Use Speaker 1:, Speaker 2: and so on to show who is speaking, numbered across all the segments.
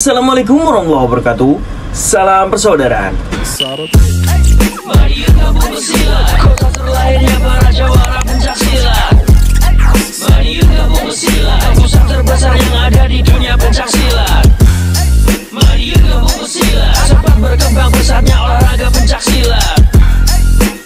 Speaker 1: Assalamualaikum warahmatullahi wabarakatuh. Salam persaudaraan.
Speaker 2: Mari kita bungkus silat, kota terlahirnya para jawara pencak silat. Mari kita bungkus silat, pusat terbesar yang ada di dunia pencak silat. Mari kita bungkus silat, sempat berkembang pesatnya olahraga pencak silat.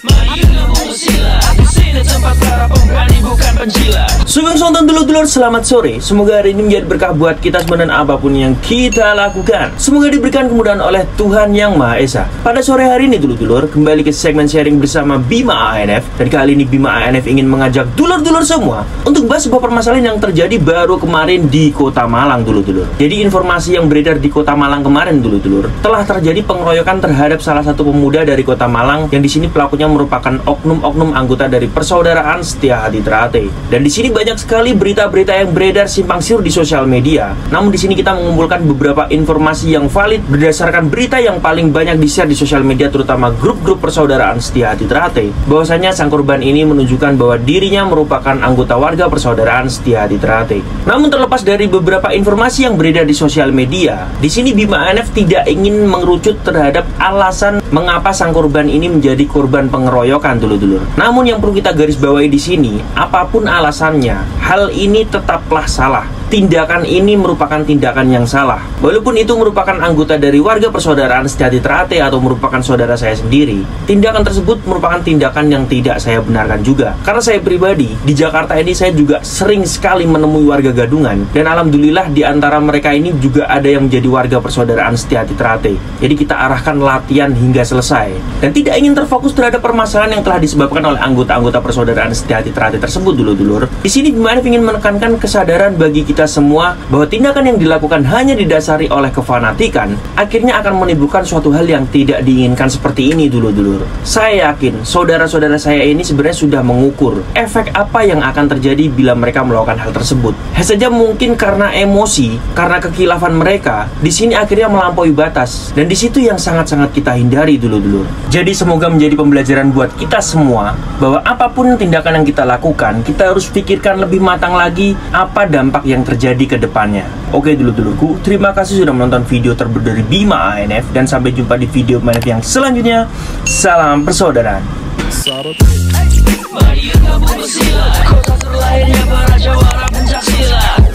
Speaker 2: Mari kita bungkus silat, di sini tempat para pemberani bukan penjilat.
Speaker 1: Sugeng sonton dulur-dulur, selamat sore. Semoga hari ini menjadi berkah buat kita semua dan apapun yang kita lakukan. Semoga diberikan kemudahan oleh Tuhan Yang Maha Esa. Pada sore hari ini dulur-dulur, kembali ke segmen sharing bersama Bima ANF. Dan kali ini Bima ANF ingin mengajak dulur-dulur semua untuk bahas sebuah permasalahan yang terjadi baru kemarin di Kota Malang dulur-dulur. Jadi informasi yang beredar di Kota Malang kemarin dulur-dulur, telah terjadi pengeroyokan terhadap salah satu pemuda dari Kota Malang yang di sini pelakunya merupakan oknum-oknum anggota dari Persaudaraan Setia Hati Teratai. Dan di sini banyak sekali berita-berita yang beredar simpang siur di sosial media. Namun di sini kita mengumpulkan beberapa informasi yang valid berdasarkan berita yang paling banyak di-share di sosial media, terutama grup-grup Persaudaraan Setia Hati Teratai. Bahwasanya sang korban ini menunjukkan bahwa dirinya merupakan anggota warga Persaudaraan Setia Hati Teratai. Namun terlepas dari beberapa informasi yang beredar di sosial media, di sini Bima ANF tidak ingin mengerucut terhadap alasan mengapa sang korban ini menjadi korban pengeroyokan dulur-dulur. Namun yang perlu kita garis bawahi di sini, apapun alasannya, hal ini tetaplah salah. Tindakan ini merupakan tindakan yang salah. Walaupun itu merupakan anggota dari warga Persaudaraan Setia Hati Teratai atau merupakan saudara saya sendiri, tindakan tersebut merupakan tindakan yang tidak saya benarkan juga. Karena saya pribadi, di Jakarta ini saya juga sering sekali menemui warga gadungan. Dan alhamdulillah di antara mereka ini juga ada yang menjadi warga Persaudaraan Setia Hati Teratai. Jadi kita arahkan latihan hingga selesai. Dan tidak ingin terfokus terhadap permasalahan yang telah disebabkan oleh anggota-anggota Persaudaraan Setia Hati Teratai tersebut dulur-dulur. Di sini Bima ANF ingin menekankan kesadaran bagi kita semua bahwa tindakan yang dilakukan hanya didasari oleh kefanatikan akhirnya akan menimbulkan suatu hal yang tidak diinginkan seperti ini dulur-dulur. Saya yakin saudara-saudara saya ini sebenarnya sudah mengukur efek apa yang akan terjadi bila mereka melakukan hal tersebut. Hanya saja mungkin karena emosi, karena kekhilafan mereka, di sini akhirnya melampaui batas, dan di situ yang sangat-sangat kita hindari dulur-dulur. Jadi semoga menjadi pembelajaran buat kita semua bahwa apapun tindakan yang kita lakukan, kita harus pikirkan lebih matang lagi apa dampak yang terjadi ke depannya. Oke dulur-dulurku, terima kasih sudah menonton video terbaru dari Bima ANF, dan sampai jumpa di video ANF yang selanjutnya. Salam persaudaraan.
Speaker 2: Mari kita bungkus silat, kota terlahirnya para jawara pencak silat.